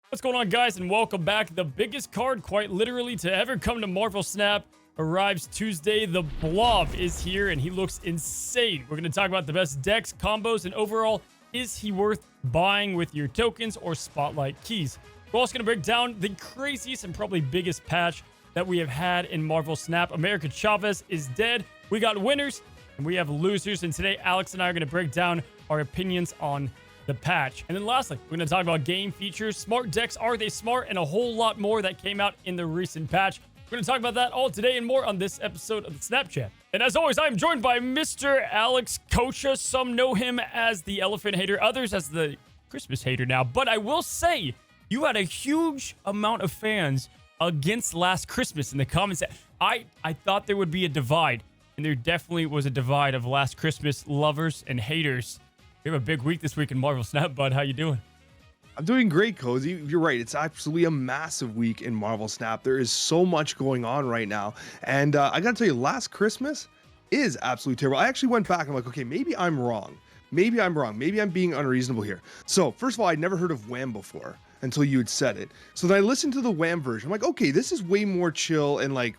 What's going on, guys, and welcome back. The biggest card, quite literally, to ever come to Marvel Snap arrives Tuesday. The Blob is here, and he looks insane. We're going to talk about the best decks, combos, and overall, is he worth buying with your tokens or spotlight keys? We're also going to break down the craziest and probably biggest patch that we have had in Marvel Snap. America Chavez is dead. We got winners, and we have losers. And today, Alex and I are going to break down our opinions on the patch. And then lastly, we're going to talk about game features, smart decks, are they smart, and a whole lot more that came out in the recent patch. We're going to talk about that all today and more on this episode of the Snapchat. And as always, I'm joined by Mr. Alex Coccia. Some know him as the Elephant Hater, others as the Christmas Hater now. But I will say, you had a huge amount of fans against Last Christmas in the comments. I thought there would be a divide, and there definitely was a divide of Last Christmas lovers and haters. We have a big week this week in Marvel Snap, bud. How you doing? I'm doing great, Cozy. You're right. It's absolutely a massive week in Marvel Snap. There is so much going on right now. And I got to tell you, Last Christmas is absolutely terrible. I actually went back. I'm like, okay, maybe I'm wrong. Maybe I'm wrong. Maybe I'm being unreasonable here. So first of all, I'd never heard of Wham before until you had said it. So then I listened to the Wham version. I'm like, okay, this is way more chill and like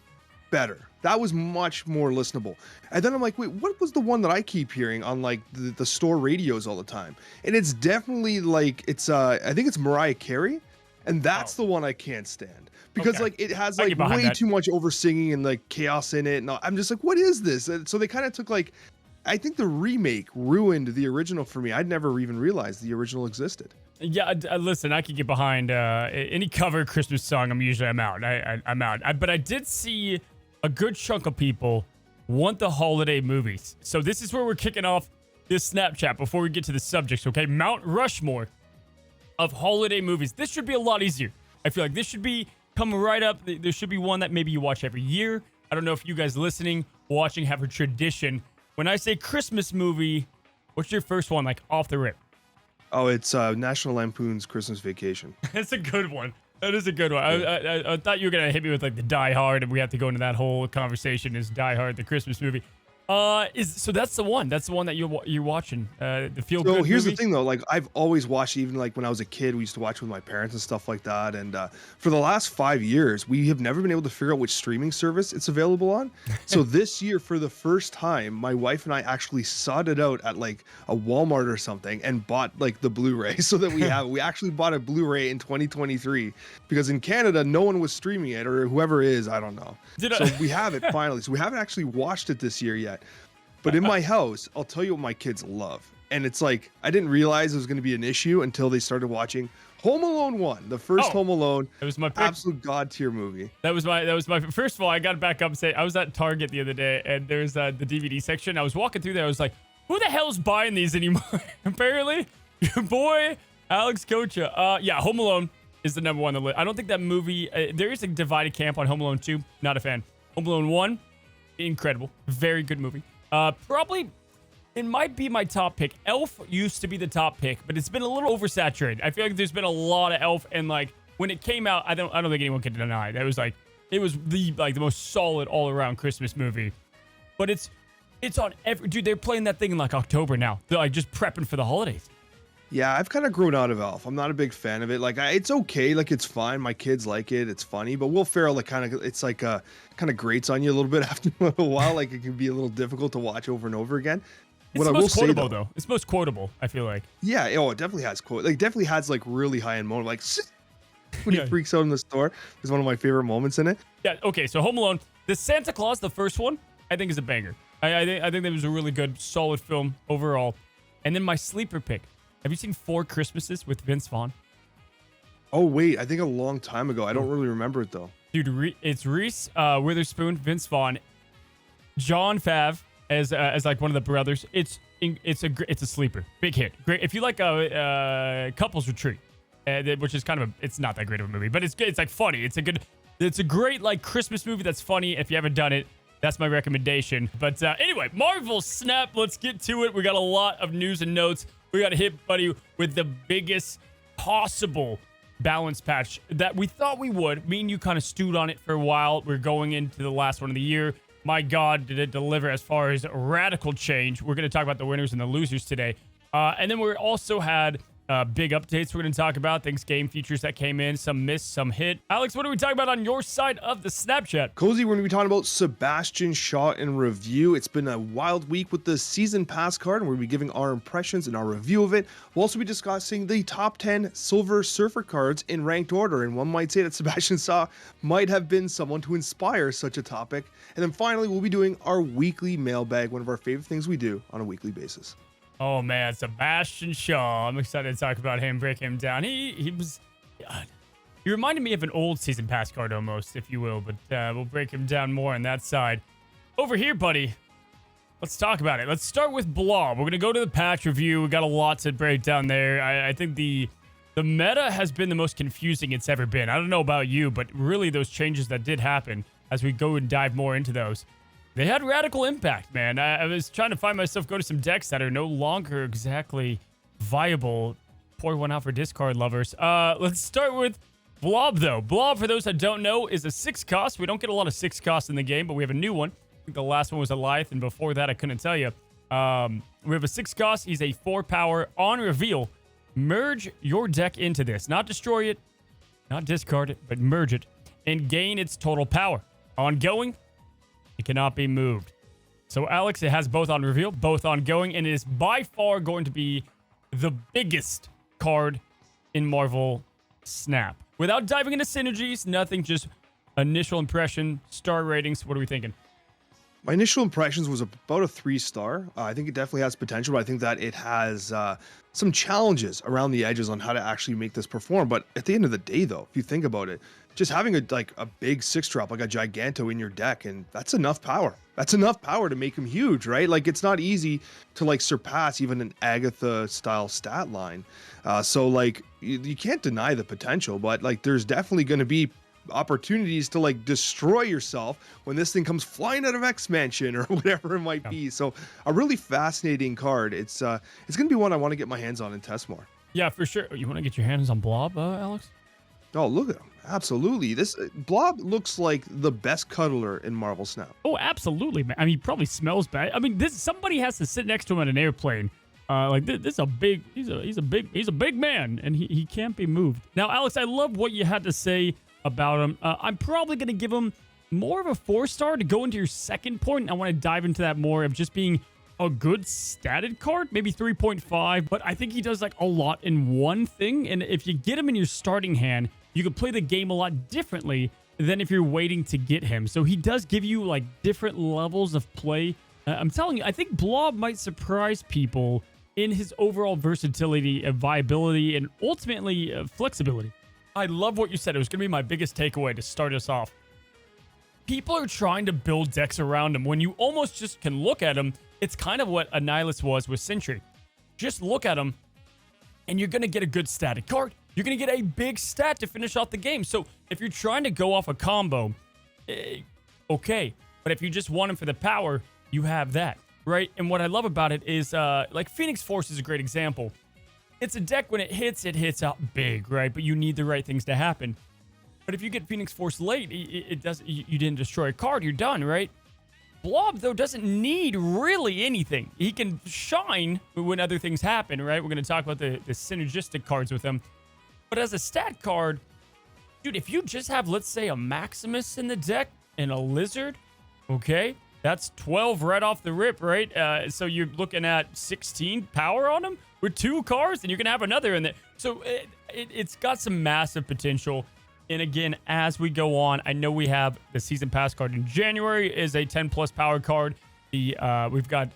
better. That was much more listenable. And then I'm like, wait, what was the one that I keep hearing on like the store radios all the time? And it's definitely like, it's I think it's Mariah Carey. And that's the one I can't stand because Okay. like it has like behind way that. too much over singing and like chaos in it. And I'm just like, what is this? And so they kind of took like, I think the remake ruined the original for me. I'd never even realized the original existed. Yeah, listen, I can get behind any cover Christmas song. I'm out. I'm out. But I did see a good chunk of people want the holiday movies. So this is where we're kicking off this Snapchat before we get to the subjects, okay? Mount Rushmore of holiday movies. This should be a lot easier. I feel like this should be coming right up. There should be one that maybe you watch every year. I don't know if you guys listening, watching have a tradition. When I say Christmas movie, what's your first one, like off the rip? Oh, it's National Lampoon's Christmas Vacation. That's a good one. That is a good one. I thought you were gonna hit me with like the Die Hard, and we have to go into that whole conversation. Is Die Hard the Christmas movie? So that's the one. That's the one that you're watching. The feel good. So here's movie? the thing though, like I've always watched, even like when I was a kid, we used to watch with my parents and stuff like that. And for the last 5 years, we have never been able to figure out which streaming service it's available on. So this year, for the first time, my wife and I actually sought it out at like a Walmart or something and bought like the Blu-ray so that we actually bought a Blu-ray in 2023 because in Canada, no one was streaming it, or whoever is, I don't know. So we have it finally. So we haven't actually watched it this year yet. But in my house, I'll tell you what my kids love. And it's like, I didn't realize it was going to be an issue until they started watching Home Alone 1, the first Home Alone. That was my pick. Absolute god tier movie. That was my. First of all, I got to back up and say I was at Target the other day, and there's the DVD section. I was walking through there. I was like, who the hell's buying these anymore? Apparently, your boy Alex Coccia. Yeah, Home Alone is the number one on the list. I don't think that movie. There is a divided camp on Home Alone 2. Not a fan. Home Alone 1, incredible, very good movie. Probably, it might be my top pick. Elf used to be the top pick, but it's been a little oversaturated. I feel like there's been a lot of Elf, and like when it came out, I don't think anyone can deny that it was the most solid all around Christmas movie. But it's on every dude. They're playing that thing in like October now. They're like just prepping for the holidays. Yeah, I've kind of grown out of Elf. I'm not a big fan of it. Like, it's okay. Like, it's fine. My kids like it. It's funny. But Will Ferrell, like, it's like kind of grates on you a little bit after a while. Like, it can be a little difficult to watch over and over again. It's the most quotable, though. It's most quotable, I feel like. Yeah, it definitely has quote. Like, definitely has like really high end moments. Like when he freaks out in the store is one of my favorite moments in it. Yeah. Okay. So Home Alone, the Santa Claus, the first one, I think is a banger. I think that was a really good, solid film overall. And then my sleeper pick. Have you seen Four Christmases with Vince Vaughn? Oh wait, I think a long time ago. I don't really remember it though. Dude, it's Reese Witherspoon, Vince Vaughn, John Fav as like one of the brothers. It's a sleeper, big hit. Great if you like a couples retreat, which is kind of it's not that great of a movie, but it's good. It's like funny. It's a great like Christmas movie that's funny. If you haven't done it, that's my recommendation. But anyway, Marvel Snap. Let's get to it. We got a lot of news and notes. We got to hit buddy with the biggest possible balance patch that we thought we would. Me and you kind of stewed on it for a while. We're going into the last one of the year. My God, did it deliver as far as radical change. We're going to talk about the winners and the losers today. And then we also had big updates we're going to talk about, things, game features that came in, some missed, some hit. Alex, what are we talking about on your side of the Snapchat? Cozy, we're going to be talking about Sebastian Shaw in review. It's been a wild week with the season pass card, and we're going to be giving our impressions and our review of it. We'll also be discussing the top 10 Silver Surfer cards in ranked order, and one might say that Sebastian Shaw might have been someone to inspire such a topic. And then finally, we'll be doing our weekly mailbag, one of our favorite things we do on a weekly basis. Oh man, Sebastian Shaw. I'm excited to talk about him, break him down. He was, God, he reminded me of an old season pass card almost, if you will, but we'll break him down more on that side. Over here, buddy, let's talk about it. Let's start with Blob. We're going to go to the patch review. We got a lot to break down there. I think the meta has been the most confusing it's ever been. I don't know about you, but really those changes that did happen as we go and dive more into those, they had radical impact, man. I was trying to find myself go to some decks that are no longer exactly viable. Pour one out for discard lovers. Let's start with Blob, though. Blob, for those that don't know, is a 6 cost. We don't get a lot of 6 costs in the game, but we have a new one. I think the last one was Eliath, and before that, I couldn't tell you. We have a 6 cost. He's a 4 power. On reveal, merge your deck into this. Not destroy it, not discard it, but merge it and gain its total power. Ongoing, it cannot be moved. So, Alex, it has both on reveal, both ongoing, and it is by far going to be the biggest card in Marvel Snap. Without diving into synergies, nothing, just initial impression, star ratings. What are we thinking? My initial impressions was about a 3-star. I think it definitely has potential, but I think that it has some challenges around the edges on how to actually make this perform. But at the end of the day, though, if you think about it, just having a big 6-drop, like a Giganto in your deck, and that's enough power. That's enough power to make him huge, right? Like, it's not easy to surpass even an Agatha-style stat line. So you can't deny the potential, but there's definitely going to be opportunities to destroy yourself when this thing comes flying out of X-Mansion or whatever it might be. So a really fascinating card. It's gonna be one I want to get my hands on and test more. Yeah, for sure. You want to get your hands on Blob, Alex? Oh, look at him. Absolutely. This Blob looks like the best cuddler in Marvel Snap. Oh, absolutely, man. I mean, he probably smells bad. I mean, somebody has to sit next to him on an airplane. This is a big, he's a big man, and he can't be moved. Now, Alex, I love what you had to say about him. I'm probably going to give him more of a 4-star to go into your second point. I want to dive into that more of just being a good statted card, maybe 3.5, but I think he does a lot in one thing. And if you get him in your starting hand, you can play the game a lot differently than if you're waiting to get him. So he does give you different levels of play. I'm telling you, I think Blob might surprise people in his overall versatility, viability, and ultimately flexibility. I love what you said. It was going to be my biggest takeaway to start us off. People are trying to build decks around him when you almost just can look at him. It's kind of what Annihilus was with Sentry. Just look at him, and you're going to get a good static card. You're going to get a big stat to finish off the game. So if you're trying to go off a combo, okay. But if you just want him for the power, you have that, right? And what I love about it is, Phoenix Force is a great example. It's a deck, when it hits out big, right? But you need the right things to happen. But if you get Phoenix Force late, it doesn't. You didn't destroy a card, you're done, right? Blob, though, doesn't need really anything. He can shine when other things happen, right? We're going to talk about the synergistic cards with him. But as a stat card, dude, if you just have, let's say, a Maximus in the deck and a Lizard, okay, that's 12 right off the rip, right? So you're looking at 16 power on him with 2 cards, and you can have another in there. So it's got some massive potential. And again, as we go on, I know we have the season pass card in January is a 10+ power card. We've got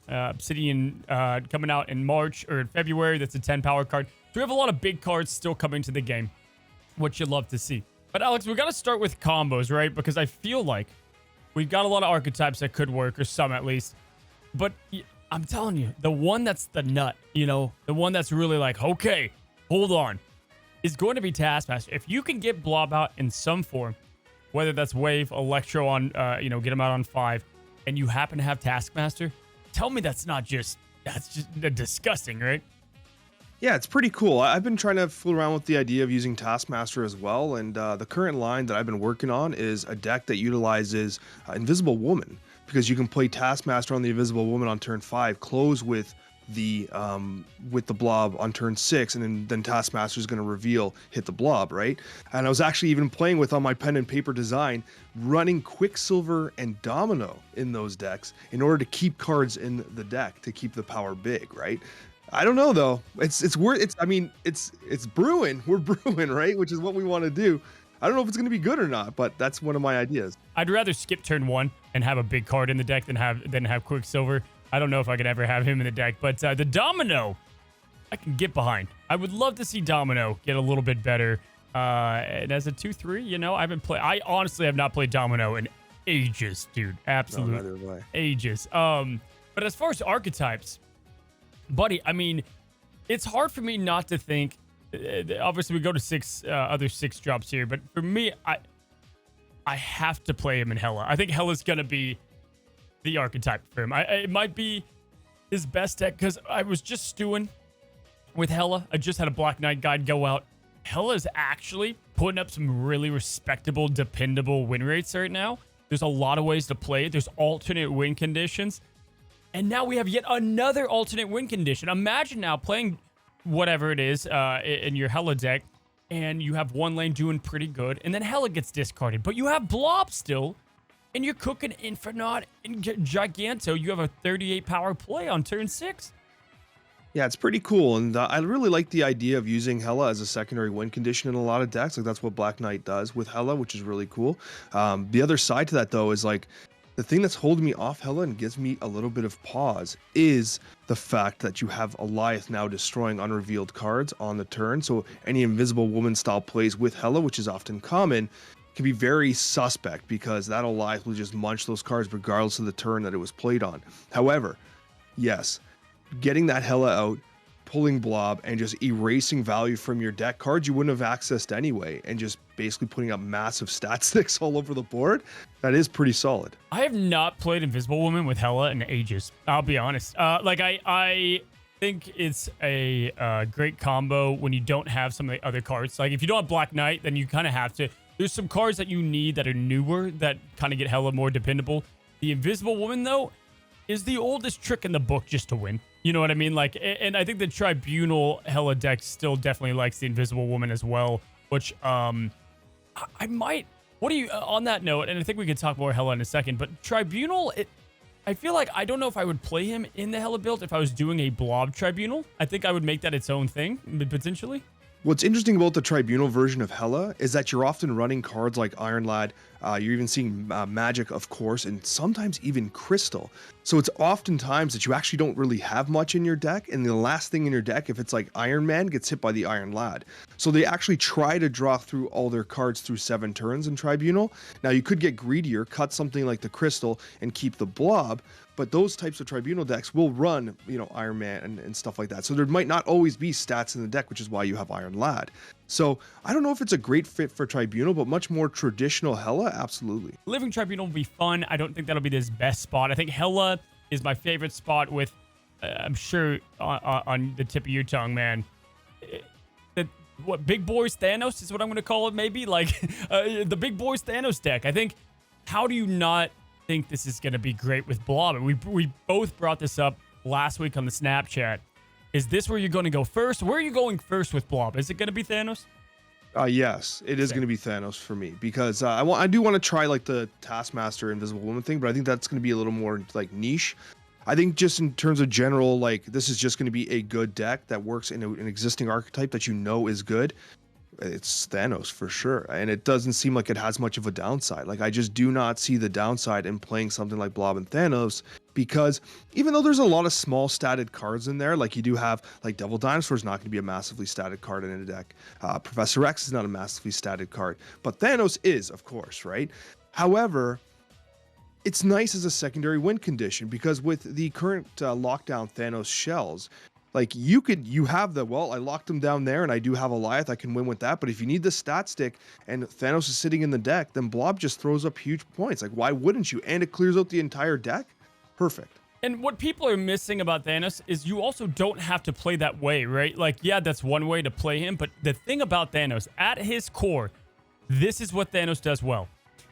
Obsidian coming out in March or in February. That's a 10 power card. So we have a lot of big cards still coming to the game, which you'd love to see. But Alex, we got to start with combos, right? Because I feel like we've got a lot of archetypes that could work, or some at least. But I'm telling you, the one that's the nut, the one that's really okay, hold on, is going to be Taskmaster. If you can get Blob out in some form, whether that's Wave, Electro on, get him out on 5, and you happen to have Taskmaster, tell me that's just disgusting, right? Yeah, it's pretty cool. I've been trying to fool around with the idea of using Taskmaster as well, and the current line that I've been working on is a deck that utilizes Invisible Woman, because you can play Taskmaster on the Invisible Woman on turn 5, close with the Blob on turn 6, and then Taskmaster is going to reveal hit the Blob, right? And I was actually even playing with on my pen and paper design, running Quicksilver and Domino in those decks in order to keep cards in the deck to keep the power big, right? I don't know though. It's brewing. We're brewing, right? Which is what we want to do. I don't know if it's going to be good or not, but that's one of my ideas. I'd rather skip turn 1 and have a big card in the deck than have Quicksilver. I don't know if I could ever have him in the deck, but the Domino, I can get behind. I would love to see Domino get a little bit better. And as a 2/3, you know, I honestly have not played Domino in ages, dude. Absolute ages. But as far as archetypes, buddy, I mean, it's hard for me not to think. Obviously, we go to other 6 drops here, but for me, I have to play him in Hela. I think Hela's gonna be the archetype for him. It might be his best deck because I was just stewing with Hela. I just had a Black Knight guide go out. Hela's actually putting up some really respectable, dependable win rates right now. There's a lot of ways to play it. There's alternate win conditions. And now we have yet another alternate win condition. Imagine now playing whatever it is in your Hela deck, and you have one lane doing pretty good, and then Hela gets discarded. But you have Blob still, and you're cooking Infernaut and Giganto. You have a 38 power play on turn 6. Yeah, it's pretty cool, and I really like the idea of using Hela as a secondary win condition in a lot of decks. Like that's what Black Knight does with Hela, which is really cool. The other side to that though is like the thing that's holding me off Hela and gives me a little bit of pause is the fact that you have Alioth now destroying unrevealed cards on the turn. So any Invisible Woman style plays with Hela, which is often common, can be very suspect because that Alioth will just munch those cards regardless of the turn that it was played on. However, yes, getting that Hela out, pulling Blob, and just erasing value from your deck, cards you wouldn't have accessed anyway, and just basically putting up massive stat sticks all over the board, that is pretty solid. I have not played Invisible Woman with Hela in ages. I'll be honest. I think it's a great combo when you don't have some of the other cards. Like if you don't have Black Knight, then you kind of have to. There's some cards that you need that are newer that kind of get Hela more dependable. The Invisible Woman, though, is the oldest trick in the book just to win. You know what I mean? Like, and I think the Tribunal Hela deck still definitely likes the Invisible Woman as well, which I might. What do you on that note? And I think we can talk more Hela in a second. But Tribunal, I feel like I don't know if I would play him in the Hela build if I was doing a Blob Tribunal. I think I would make that its own thing potentially. What's interesting about the Tribunal version of Hela is that you're often running cards like Iron Lad. You're even seeing Magic, of course, and sometimes even Crystal. So it's oftentimes that you actually don't really have much in your deck, and the last thing in your deck, if it's like Iron Man, gets hit by the Iron Lad. So they actually try to draw through all their cards through 7 turns in Tribunal. Now you could get greedier, cut something like the Crystal, and keep the Blob. But those types of Tribunal decks will run, Iron Man and stuff like that. So there might not always be stats in the deck, which is why you have Iron Lad. So I don't know if it's a great fit for Tribunal, but much more traditional Hela, absolutely. Living Tribunal will be fun. I don't think that'll be his best spot. I think Hela is my favorite spot with, I'm sure on the tip of your tongue, man. What Big Boys Thanos is what I'm going to call it, maybe? Like the Big Boys Thanos deck. I think, how do you not think this is going to be great with Blob? And we both brought this up last week on the Snapchat. Is this where you're going to go first? Where are you going first with Blob? Is it going to be Thanos? Yes, it is going to be Thanos for me because I do want to try like the Taskmaster Invisible Woman thing, but I think that's going to be a little more like niche. I think just in terms of general, like this is just going to be a good deck that works in an existing archetype that is good. It's Thanos for sure. And it doesn't seem like it has much of a downside. Like I just do not see the downside in playing something like Blob and Thanos, because even though there's a lot of small statted cards in there, like you do have like Devil Dinosaur is not going to be a massively statted card in a deck. Professor X is not a massively statted card, but Thanos is, of course, right? However, it's nice as a secondary win condition because with the current lockdown Thanos shells, like you have I locked him down there and I do have Alioth, I can win with that. But if you need the stat stick and Thanos is sitting in the deck, then Blob just throws up huge points. Like why wouldn't you? And it clears out the entire deck. Perfect. And what people are missing about Thanos is you also don't have to play that way, right? Like, yeah, that's one way to play him. But the thing about Thanos, at his core, this is what Thanos does well.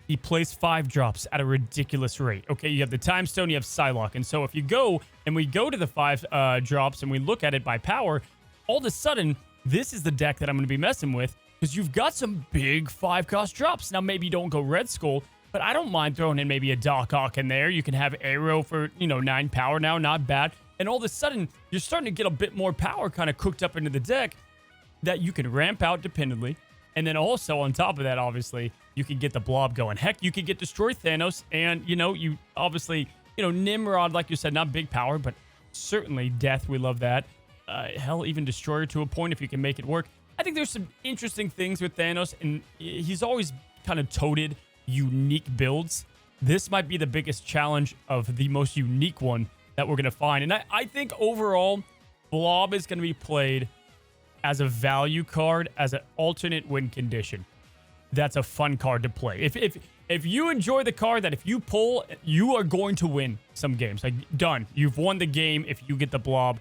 he plays 5 drops at a ridiculous rate. Okay, you have the Time Stone, you have Psylocke. And so if you go and we go to the 5 drops and we look at it by power, all of a sudden, this is the deck that I'm going to be messing with because you've got some big 5-cost drops. Now, maybe you don't go Red Skull, but I don't mind throwing in maybe a Doc Ock in there. You can have Arrow for, 9 power now, not bad. And all of a sudden, you're starting to get a bit more power kind of cooked up into the deck that you can ramp out dependently. And then also on top of that, obviously, you can get the Blob going. Heck, you could get Destroy Thanos. And, you obviously, Nimrod, like you said, not big power, but certainly Death. We love that. Hell, even Destroyer to a point if you can make it work. I think there's some interesting things with Thanos, and he's always kind of toted unique builds. This might be the biggest challenge of the most unique one that we're going to find. And I think overall, Blob is going to be played as a value card, as an alternate win condition. That's a fun card to play. If you enjoy the card that if you pull, you are going to win some games. Like, done. You've won the game if you get the Blob.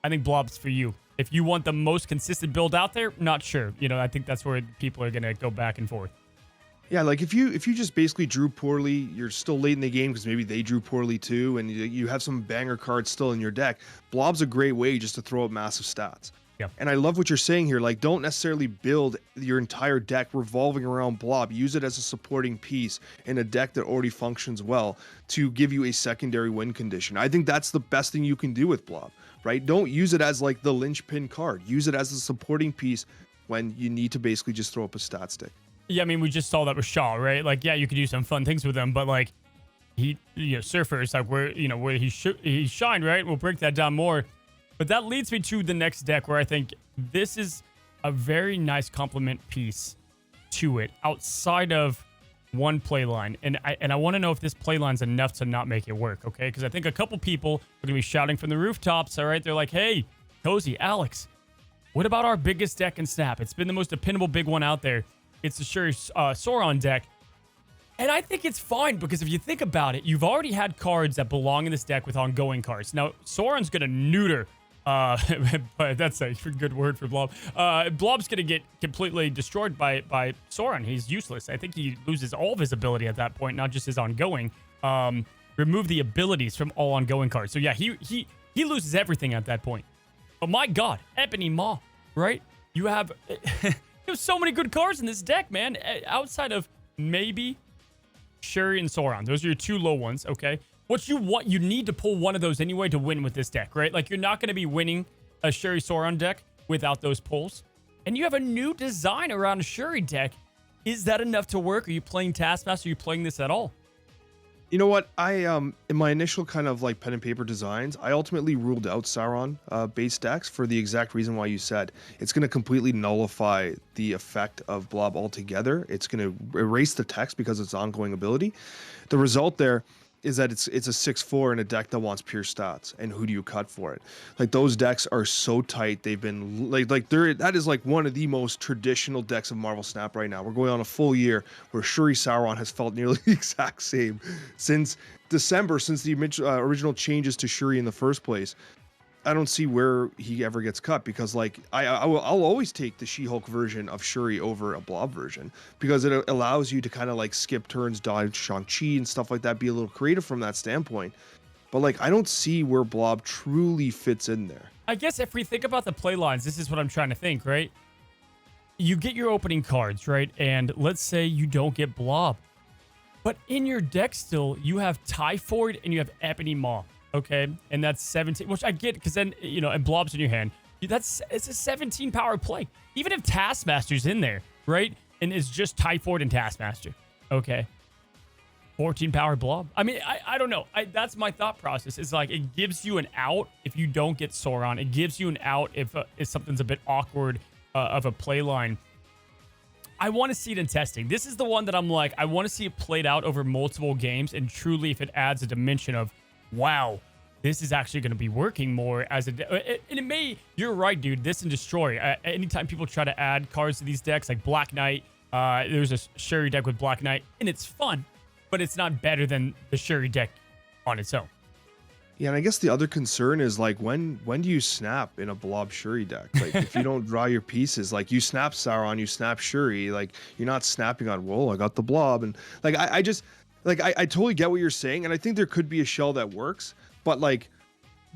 I think Blob's for you. If you want the most consistent build out there, not sure. I think that's where people are going to go back and forth. Yeah, like if you just basically drew poorly, you're still late in the game because maybe they drew poorly too, and you have some banger cards still in your deck. Blob's a great way just to throw out massive stats. Yeah. And I love what you're saying here. Like, don't necessarily build your entire deck revolving around Blob. Use it as a supporting piece in a deck that already functions well to give you a secondary win condition. I think that's the best thing you can do with Blob, right? Don't use it as like the linchpin card. Use it as a supporting piece when you need to basically just throw up a stat stick. Yeah, I mean, we just saw that with Shaw, right? Like, yeah, you could do some fun things with him, but like, Surfer is like where he shined, right? We'll break that down more. But that leads me to the next deck where I think this is a very nice complement piece to it outside of one play line. And I want to know if this play line's enough to not make it work, okay? Because I think a couple people are going to be shouting from the rooftops, all right? They're like, hey, Cozy, Alex, what about our biggest deck in Snap? It's been the most dependable big one out there. It's the Shuri Sauron deck. And I think it's fine because if you think about it, you've already had cards that belong in this deck with ongoing cards. Now, Sauron's going to neuter. But that's a good word for Blob. Blob's going to get completely destroyed by Sauron. He's useless. I think he loses all of his ability at that point, not just his ongoing. Remove the abilities from all ongoing cards. So yeah, he loses everything at that point. But my God, Ebony Maw, right? You have so many good cards in this deck, man. Outside of maybe Shuri and Sauron. Those are your 2 low ones, okay? What you want, you need to pull one of those anyway to win with this deck, right? Like, you're not going to be winning a Shuri Sauron deck without those pulls. And you have a new design around a Shuri deck. Is that enough to work? Are you playing Taskmaster? Are you playing this at all? You know what? I in my initial kind of like pen and paper designs, I ultimately ruled out Sauron base decks for the exact reason why you said. It's going to completely nullify the effect of Blob altogether. It's going to erase the text because of its ongoing ability. The result there is that it's a 6/4 in a deck that wants pure stats, and who do you cut for it? Like, those decks are so tight. They've been that is like one of the most traditional decks of Marvel Snap right now. We're going on a full year where Shuri Sauron has felt nearly the exact same since December, since the original changes to Shuri in the first place. I don't see where he ever gets cut because, like, I'll always take the She-Hulk version of Shuri over a Blob version because it allows you to kind of like skip turns, dodge Shang-Chi and stuff like that, be a little creative from that standpoint. But like, I don't see where Blob truly fits in there. I guess if we think about the play lines, this is what I'm trying to think, right? You get your opening cards, right? And let's say you don't get Blob. But in your deck still, you have Typhoid and you have Ebony Maw. Okay, and that's 17, which I get because then, and Blob's in your hand. It's a 17 power play. Even if Taskmaster's in there, right? And it's just Typhoid and Taskmaster. Okay. 14 power Blob. I mean, I don't know. That's my thought process. It's like, it gives you an out if you don't get Sauron. It gives you an out if something's a bit awkward of a play line. I want to see it in testing. This is the one that I'm like, I want to see it played out over multiple games, and truly if it adds a dimension of, wow, this is actually going to be working more as and it may, you're right, dude, this and Destroy. Anytime people try to add cards to these decks, like Black Knight, there's a Shuri deck with Black Knight, and it's fun, but it's not better than the Shuri deck on its own. Yeah, and I guess the other concern is like when do you snap in a Blob Shuri deck? Like if you don't draw your pieces, like you snap Sauron, you snap Shuri, like you're not snapping on, well, I got the Blob. And like I just like I totally get what you're saying, and I think there could be a shell that works, but like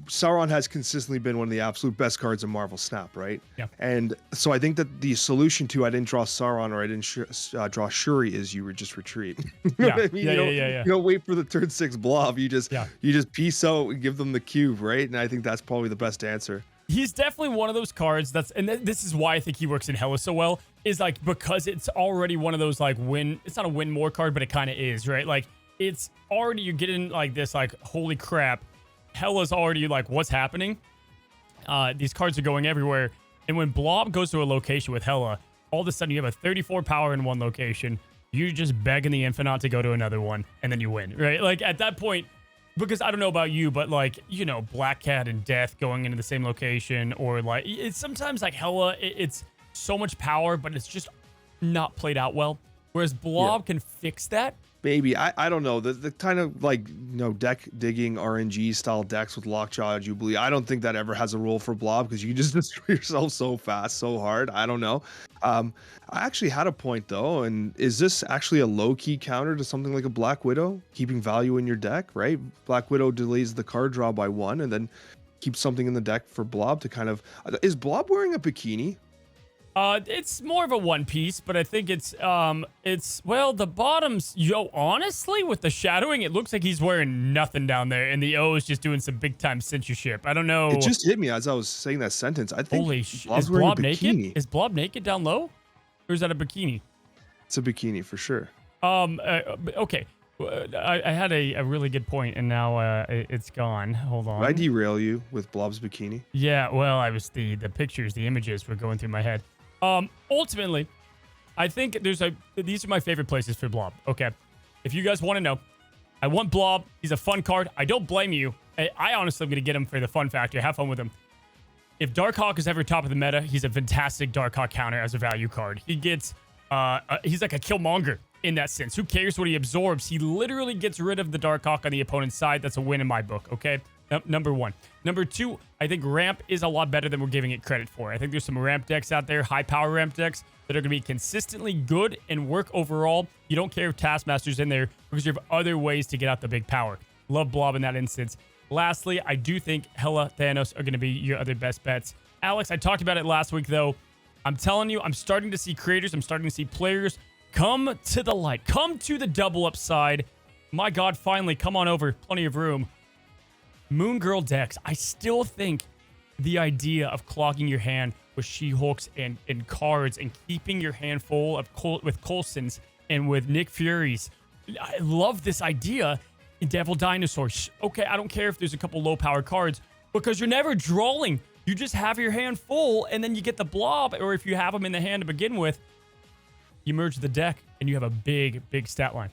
Sauron has consistently been one of the absolute best cards in Marvel Snap, right? Yeah. And so I think that the solution to I didn't draw Sauron or I didn't draw Shuri is you would just retreat. You know Yeah. what I mean? Yeah. You don't wait for the turn 6 blob. You just Yeah. peace out and give them the cube, right? And I think that's probably the best answer. He's definitely one of those cards this is why I think he works in Hella so well, is like because it's already one of those like it's not a win more card, but it kind of is, right? Like it's already, you're getting like this, like, holy crap, Hella's already like, what's happening? These cards are going everywhere. And when Blob goes to a location with Hella, all of a sudden you have a 34 power in one location. You're just begging the Infinite to go to another one, and then you win, right? Like, at that point, because I don't know about you, but, like, you know, Black Cat and Death going into the same location, or, like, it's sometimes, like, Hella, it's so much power, but it's just not played out well. Whereas Blob can fix that. Maybe. I don't know. The kind of like, you know, deck digging RNG style decks with Lockjaw Jubilee, I don't think that ever has a role for Blob because you just destroy yourself so fast, so hard. I don't know. I actually had a point though, and is this actually a low-key counter to something like a Black Widow, keeping value in your deck, right? Black Widow delays the card draw by 1 and then keeps something in the deck for Blob to kind of... Is Blob wearing a bikini? It's more of a one piece, but I think it's well, the bottoms, honestly, with the shadowing, it looks like he's wearing nothing down there, and the O is just doing some big time censorship. I don't know. It just hit me as I was saying that sentence. I think is Blob naked? Is Blob naked down low? Or is that a bikini? It's a bikini for sure. Okay. I had a really good point, and now it's gone. Hold on. Did I derail you with Blob's bikini? Yeah, well, I was the pictures, the images were going through my head. Ultimately, I think these are my favorite places for Blob. Okay. If you guys want to know, I want Blob. He's a fun card. I don't blame you. I honestly am going to get him for the fun factor. Have fun with him. If Darkhawk is ever top of the meta, he's a fantastic Darkhawk counter as a value card. He gets, he's like a Killmonger in that sense. Who cares what he absorbs? He literally gets rid of the Darkhawk on the opponent's side. That's a win in my book, okay? Number one. Number two, I think ramp is a lot better than we're giving it credit for. I think there's some ramp decks out there, high power ramp decks, that are going to be consistently good and work overall. You don't care if Taskmaster's in there because you have other ways to get out the big power. Love Blob in that instance. Lastly, I do think Hela, Thanos are going to be your other best bets. Alex, I talked about it last week, though. I'm telling you, I'm starting to see creators, I'm starting to see players come to the light. Come to the double upside. My God, finally, come on over. Plenty of room. Moon Girl decks. I still think the idea of clogging your hand with She-Hulks and cards and keeping your hand full of with Coulsons and with Nick Furies. I love this idea in Devil Dinosaur. Okay, I don't care if there's a couple low-power cards because you're never drawing. You just have your hand full and then you get the Blob, or if you have them in the hand to begin with, you merge the deck and you have a big, big stat line.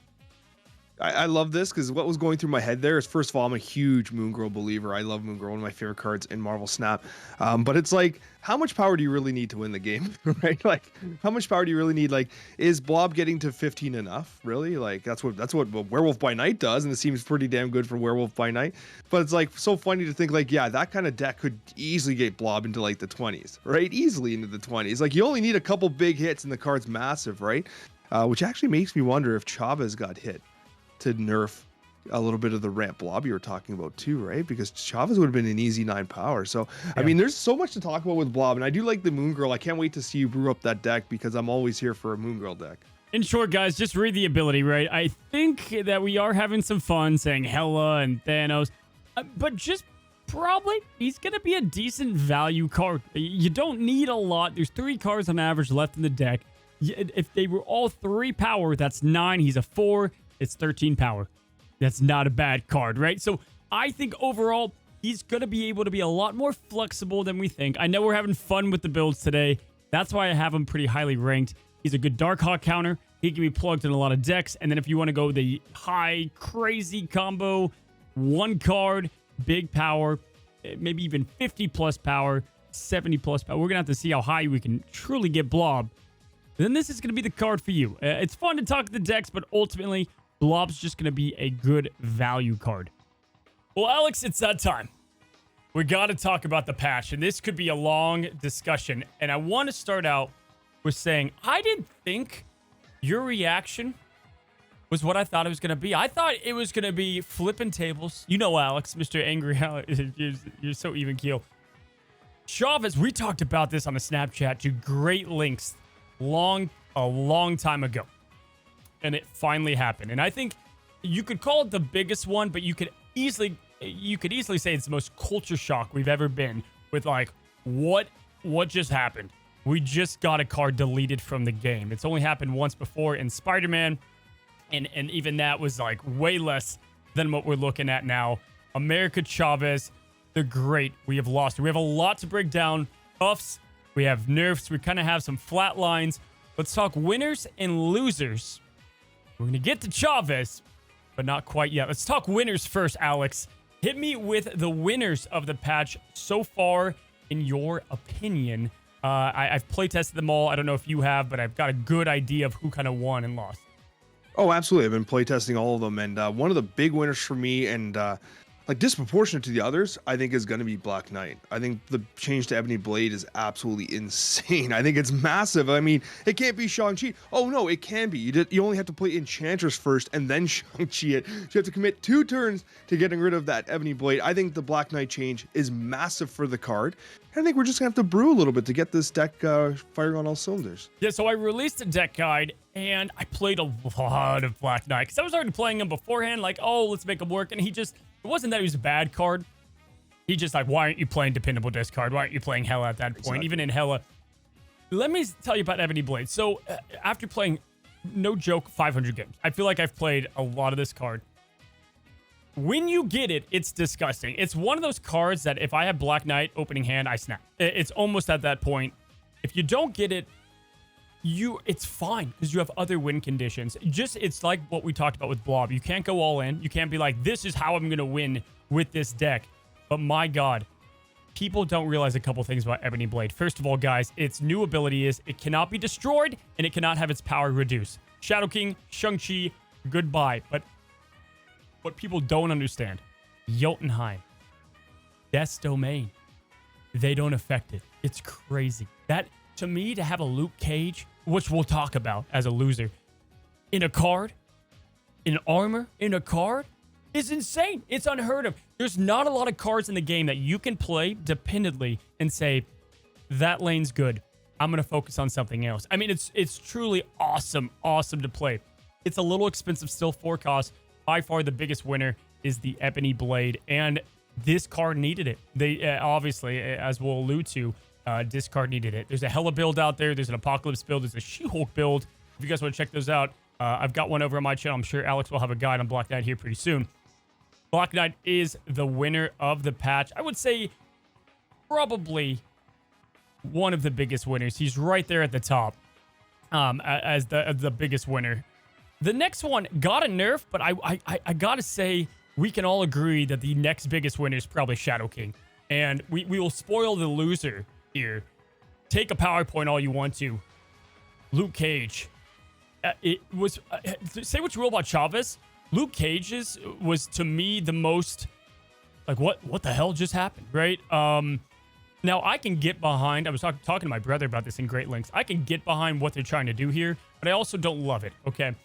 I love this because what was going through my head there is, first of all, I'm a huge Moon Girl believer. I love Moon Girl, one of my favorite cards in Marvel Snap. But it's like, how much power do you really need to win the game, right? Like, how much power do you really need? Like, is Blob getting to 15 enough? Really? Like, that's what Werewolf by Night does, and it seems pretty damn good for Werewolf by Night. But it's like so funny to think like, yeah, that kind of deck could easily get Blob into like the 20s, right? Easily into the 20s. Like, you only need a couple big hits, and the card's massive, right? Which actually makes me wonder if Chavez got hit to nerf a little bit of the ramp Blob you were talking about too, right? Because Chavez would have been an easy 9 power. So, yeah. I mean, there's so much to talk about with Blob, and I do like the Moon Girl. I can't wait to see you brew up that deck because I'm always here for a Moon Girl deck. In short, guys, just read the ability, right? I think that we are having some fun saying Hela and Thanos, but just probably he's going to be a decent value card. You don't need a lot. There's 3 cards on average left in the deck. If they were all 3 power, that's 9. He's a 4. It's 13 power. That's not a bad card, right? So I think overall, he's going to be able to be a lot more flexible than we think. I know we're having fun with the builds today. That's why I have him pretty highly ranked. He's a good Darkhawk counter. He can be plugged in a lot of decks. And then if you want to go the high, crazy combo, 1 card, big power, maybe even 50 plus power, 70 plus power. We're going to have to see how high we can truly get Blob. Then this is going to be the card for you. It's fun to talk the decks, but ultimately, Blob's just going to be a good value card. Well, Alex, it's that time. We got to talk about the patch, and this could be a long discussion. And I want to start out with saying I didn't think your reaction was what I thought it was going to be. I thought it was going to be flipping tables. You know, Alex, Mr. Angry Alex, you're so even keel. Chavez, we talked about this on the Snapchat to great lengths a long time ago. And it finally happened. And I think you could call it the biggest one, but you could easily say it's the most culture shock we've ever been with, like, what just happened? We just got a card deleted from the game. It's only happened once before in Spider-Man, and even that was like way less than what we're looking at now. America Chavez, the great, we have lost. We have a lot to break down. Buffs, we have nerfs, we kind of have some flat lines. Let's talk winners and losers. We're going to get to Chavez, but not quite yet. Let's talk winners first, Alex. Hit me with the winners of the patch so far, in your opinion. I've playtested them all. I don't know if you have, but I've got a good idea of who kind of won and lost. Oh, absolutely. I've been playtesting all of them. And one of the big winners for me, and like disproportionate to the others, I think is going to be Black Knight. I think the change to Ebony Blade is absolutely insane. I think it's massive. I mean, it can't be Shang-Chi. Oh, no, it can be. You only have to play Enchantress first and then Shang-Chi it. So you have to commit 2 turns to getting rid of that Ebony Blade. I think the Black Knight change is massive for the card. I think we're just going to have to brew a little bit to get this deck firing on all cylinders. Yeah, so I released a deck guide, and I played a lot of Black Knight, because I was already playing him beforehand, like, oh, let's make him work, and it wasn't that he was a bad card. He just like, why aren't you playing Dependable Discard? Why aren't you playing Hela at that point? Exactly. Even in Hela. Let me tell you about Ebony Blade. So after playing, no joke, 500 games, I feel like I've played a lot of this card. When you get it, it's disgusting. It's one of those cards that if I have Black Knight opening hand, I snap. It's almost at that point. If you don't get it, it's fine because you have other win conditions. It's like what we talked about with Blob. You can't go all in. You can't be like, this is how I'm going to win with this deck. But my God, people don't realize a couple things about Ebony Blade. First of all, guys, its new ability is it cannot be destroyed and it cannot have its power reduced. Shadow King, Shang-Chi, goodbye. But what people don't understand, Jotunheim, Death's Domain, they don't affect it. It's crazy. That, to me, to have a Luke Cage, which we'll talk about as a loser, in a card, in armor, in a card, is insane. It's unheard of. There's not a lot of cards in the game that you can play dependently and say, that lane's good. I'm going to focus on something else. I mean, it's truly awesome to play. It's a little expensive still, 4 costs. By far the biggest winner is the Ebony Blade, and this card needed it. They obviously, as we'll allude to, this card needed it. There's a Hela build out there. There's an Apocalypse build. There's a She-Hulk build. If you guys want to check those out, I've got one over on my channel. I'm sure Alex will have a guide on Black Knight here pretty soon. Black Knight is the winner of the patch. I would say probably one of the biggest winners. He's right there at the top as the biggest winner. The next one got a nerf, but I gotta say, we can all agree that the next biggest winner is probably Shadow King. And we will spoil the loser here. Take a PowerPoint all you want to. Luke Cage. It was... say what you will about Chavez. Luke Cage's was, to me, the most... like, what the hell just happened, right? Now, I can get behind... I was talking to my brother about this in great lengths. I can get behind what they're trying to do here, but I also don't love it, okay?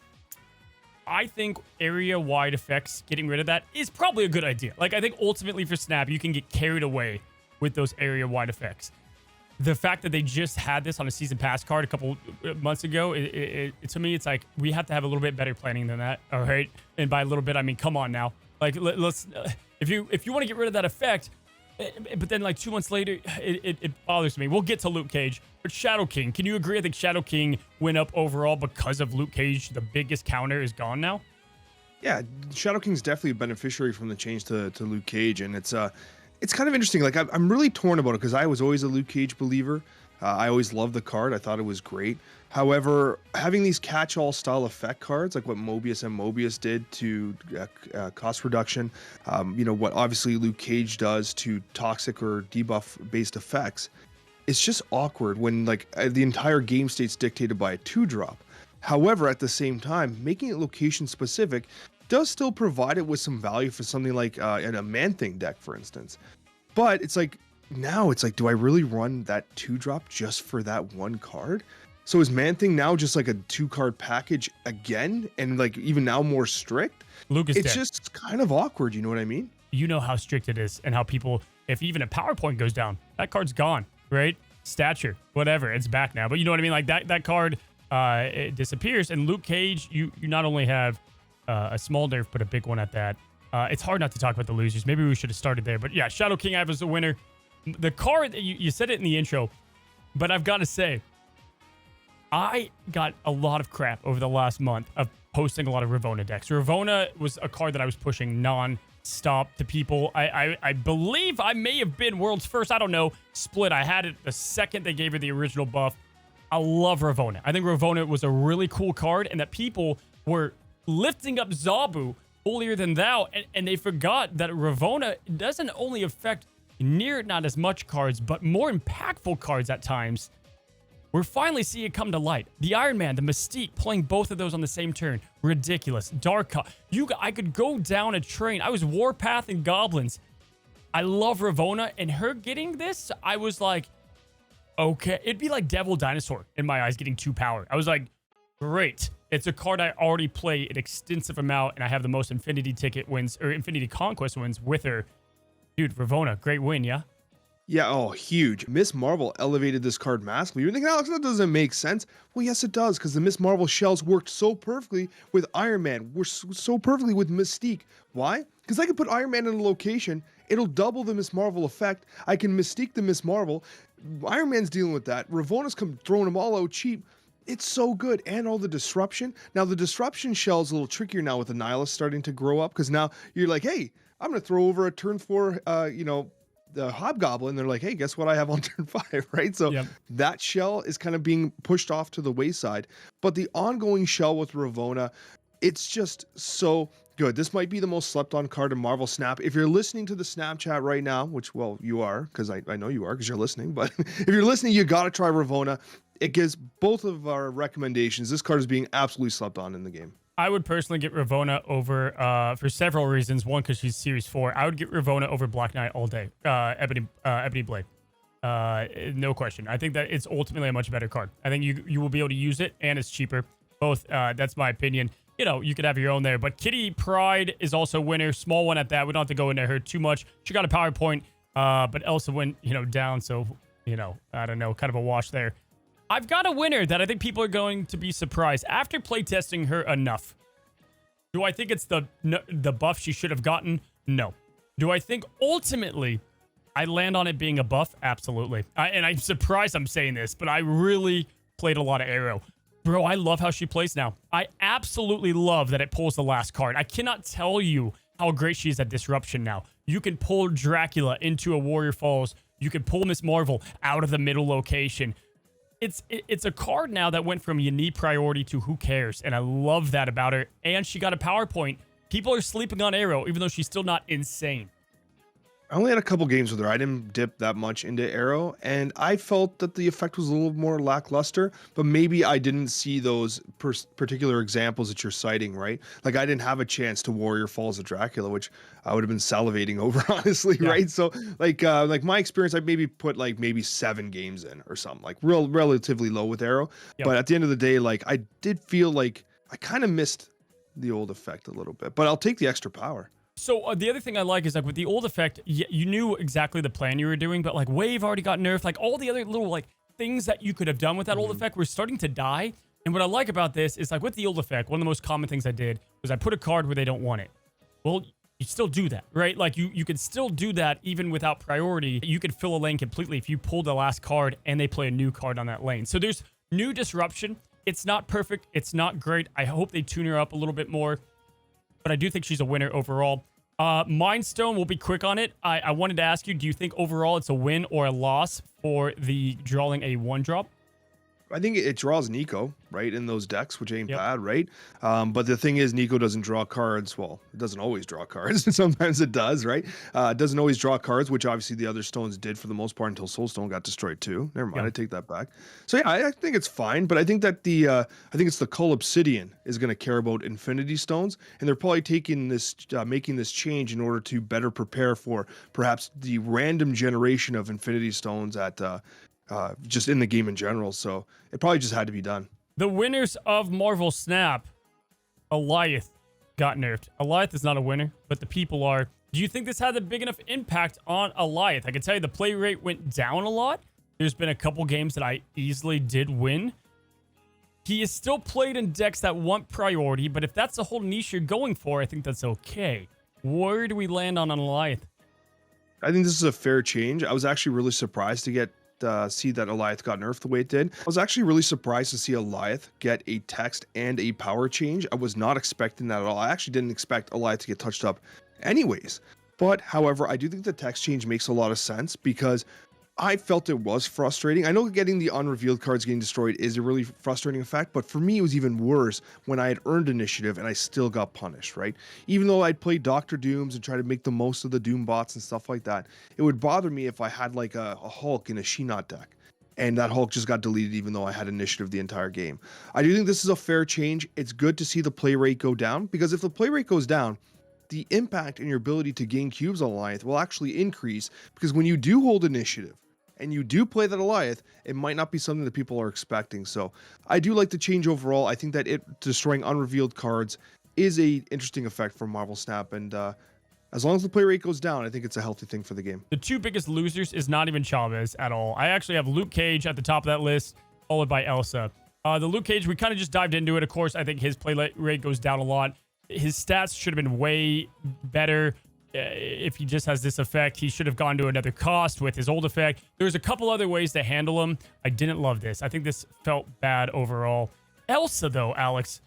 I think area-wide effects, getting rid of that, is probably a good idea. Like, I think ultimately for Snap, you can get carried away with those area-wide effects. The fact that they just had this on a Season Pass card a couple months ago, to me, it's like, we have to have a little bit better planning than that, all right? And by a little bit, I mean, come on now. Like, let's... if you want to get rid of that effect, but then like 2 months later, it bothers me. We'll get to Luke Cage. But Shadow King, can you agree? I think Shadow King went up overall because of Luke Cage. The biggest counter is gone now. Yeah, Shadow King's definitely a beneficiary from the change to Luke Cage, and it's kind of interesting. Like, I'm really torn about it because I was always a Luke Cage believer. I always loved the card. I thought it was great. However, having these catch-all style effect cards, like what Mobius and Mobius did to cost reduction, what obviously Luke Cage does to toxic or debuff-based effects, it's just awkward when like the entire game state's dictated by a 2-drop. However, at the same time, making it location specific does still provide it with some value for something like in a Man-Thing deck, for instance. But it's like, now it's like, do I really run that 2-drop just for that one card? So is Man-Thing now just like a 2-card package again, and like even now more strict? Lucas, It's dead. just kind of awkward, you know what I mean? You know how strict it is, and how people, if even a PowerPoint goes down, that card's gone, right? Stature, whatever, it's back now. But you know what I mean? Like that card, it disappears. And Luke Cage, you not only have a small nerf, but a big one at that. It's hard not to talk about the losers. Maybe we should have started there. But yeah, Shadow King Ave was the winner. The card, you said it in the intro, but I've got to say, I got a lot of crap over the last month of posting a lot of Ravonna decks. Ravonna was a card that I was pushing non-stop to people. I believe I may have been world's first, I don't know, split. I had it the second they gave her the original buff. I love Ravonna. I think Ravonna was a really cool card, and that people were lifting up Zabu holier than thou, and they forgot that Ravonna doesn't only affect near not as much cards, but more impactful cards at times. We're finally seeing it come to light. The Iron Man, the Mystique, playing both of those on the same turn. Ridiculous. I could go down a train. I was Warpath and Goblins. I love Ravonna, and her getting this, I was like, okay. It'd be like Devil Dinosaur in my eyes getting 2 power. I was like, great. It's a card I already play an extensive amount, and I have the most Infinity Ticket wins, or Infinity Conquest wins with her. Dude, Ravonna, great win, yeah? Yeah, oh, huge. Miss Marvel elevated this card massively. You're thinking, Alex, that doesn't make sense. Well, yes, it does, because the Miss Marvel shells worked so perfectly with Iron Man. Worked so perfectly with Mystique. Why? Because I can put Iron Man in a location. It'll double the Miss Marvel effect. I can Mystique the Miss Marvel. Iron Man's dealing with that. Ravonna's throwing them all out cheap. It's so good. And all the disruption. Now, the disruption shell's a little trickier now with the Nihilus starting to grow up, because now you're like, hey, I'm going to throw over a turn 4, the Hobgoblin. They're like, hey, guess what I have on turn 5, right? So that shell is kind of being pushed off to the wayside. But the ongoing shell with Ravonna, it's just so good. This might be the most slept on card in Marvel Snap. If you're listening to the Snapchat right now, which, well, you are, because I know you are because you're listening. But if you're listening, you got to try Ravonna. It gives both of our recommendations. This card is being absolutely slept on in the game. I would personally get Ravonna over for several reasons. One, because she's Series 4. I would get Ravonna over Black Knight all day. Ebony Blade. No question. I think that it's ultimately a much better card. I think you will be able to use it, and it's cheaper. Both, that's my opinion. You know, you could have your own there. But Kitty Pryde is also a winner. Small one at that. We don't have to go into her too much. She got a PowerPoint, but Elsa went, down. So, I don't know, kind of a wash there. I've got a winner that I think people are going to be surprised after playtesting her enough. Do I think it's the buff she should have gotten? No. Do I think ultimately I land on it being a buff? Absolutely. And I'm surprised I'm saying this, but I really played a lot of Arrow. Bro, I love how she plays now. I absolutely love that it pulls the last card. I cannot tell you how great she is at Disruption now. You can pull Dracula into a Warrior Falls. You can pull Miss Marvel out of the middle location. It's a card now that went from you need priority to who cares, and I love that about her. And she got a PowerPoint. People are sleeping on Arrow, even though she's still not insane. I only had a couple games with her. I didn't dip that much into Arrow, and I felt that the effect was a little more lackluster, but maybe I didn't see those particular examples that you're citing, right? Like, I didn't have a chance to Warrior Falls of Dracula, which I would have been salivating over, honestly, right? So, like my experience, I maybe put maybe 7 games in or something, like relatively low with Arrow. But at the end of the day, I did feel like I kind of missed the old effect a little bit, but I'll take the extra power. So the other thing I like is with the old effect, you knew exactly the plan you were doing, but Wave already got nerfed. All the other little things that you could have done with that old effect were starting to die. And what I like about this is with the old effect, one of the most common things I did was I put a card where they don't want it. Well, you still do that, right? You could still do that even without priority. You could fill a lane completely if you pull the last card and they play a new card on that lane. So there's new disruption. It's not perfect. It's not great. I hope they tune her up a little bit more. But I do think she's a winner overall. Mind Stone, we'll be quick on it. I wanted to ask you, do you think overall it's a win or a loss for the drawing a 1-drop? I think it draws Nico, right, in those decks, which ain't Yep. bad, right? But the thing is, Nico doesn't draw cards. Well, it doesn't always draw cards. Sometimes it does, right? It doesn't always draw cards, which obviously the other stones did for the most part until Soulstone got destroyed too. Never mind, Yeah. I take that back. So yeah, I think it's fine, but I think that I think it's the Cull Obsidian is going to care about Infinity Stones, and they're probably taking this, making this change in order to better prepare for perhaps the random generation of Infinity Stones at just in the game in general. So it probably just had to be done. The winners of Marvel Snap, Alioth got nerfed. Alioth is not a winner, but the people are. Do you think this had a big enough impact on Alioth? I can tell you the play rate went down a lot. There's been a couple games that I easily did win. He is still played in decks that want priority, but if that's the whole niche you're going for, I think that's okay. Where do we land on Alioth? I think this is a fair change. I was actually really surprised to get see that Alioth got nerfed the way it did. I was actually really surprised to see Alioth get a text and a power change. I was not expecting that at all. I actually didn't expect Alioth to get touched up anyways. But however, I do think the text change makes a lot of sense because I felt it was frustrating. I know getting the unrevealed cards getting destroyed is a really frustrating effect, but for me, it was even worse when I had earned initiative and I still got punished, right? Even though I'd play Dr. Dooms and try to make the most of the Doom bots and stuff like that, it would bother me if I had like a Hulk in a She-Not deck. And that Hulk just got deleted even though I had initiative the entire game. I do think this is a fair change. It's good to see the play rate go down because if the play rate goes down, the impact and your ability to gain cubes on Alioth will actually increase because when you do hold initiative, and you do play that Alioth, it might not be something that people are expecting. So I do like the change overall. I think that it destroying unrevealed cards is a interesting effect for Marvel Snap. And as long as the play rate goes down, I think it's a healthy thing for the game. The two biggest losers is not even Chavez at all. I actually have Luke Cage at the top of that list, followed by Elsa. The Luke Cage, we kind of just dived into it. Of course, I think his play rate goes down a lot. His stats should have been way better. If he just has this effect, he should have gone to another cost with his old effect. There's a couple other ways to handle him. I didn't love this. I think this felt bad overall. Elsa, though, Alex.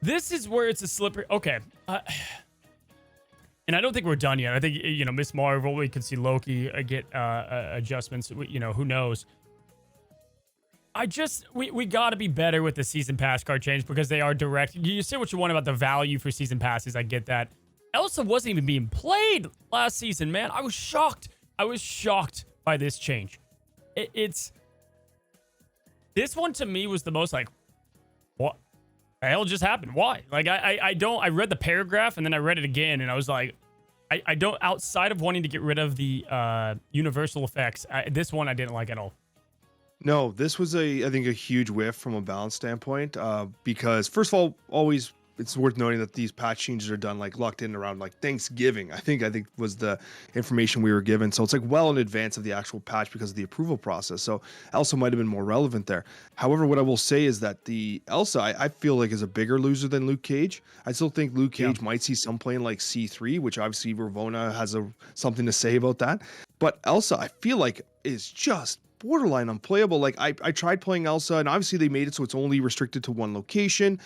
This is where it's a slippery... Okay. And I don't think we're done yet. I think, Miss Marvel, we could see Loki get adjustments. Who knows? We got to be better with the Season Pass card change because they are direct. You say what you want about the value for Season Passes. I get that. Elsa wasn't even being played last season, man. I was shocked. I was shocked by this change. This one to me was the most like, what the hell just happened? Why? Like, I read the paragraph and then I read it again and I was like, I don't, outside of wanting to get rid of the universal effects, this one I didn't like at all. No, this was I think a huge whiff from a balance standpoint because first of all, always it's worth noting that these patch changes are done like locked in around like Thanksgiving. I think was the information we were given. So it's like well in advance of the actual patch because of the approval process. So Elsa might have been more relevant there. However, what I will say is that the Elsa I feel like is a bigger loser than Luke Cage. I still think Luke Cage might see some play in like C3, which obviously Ravona has something to say about that. But Elsa, I feel like is just borderline unplayable. Like I tried playing Elsa and obviously they made it so it's only restricted to one location.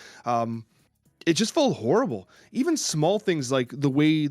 It just felt horrible. Even small things like the way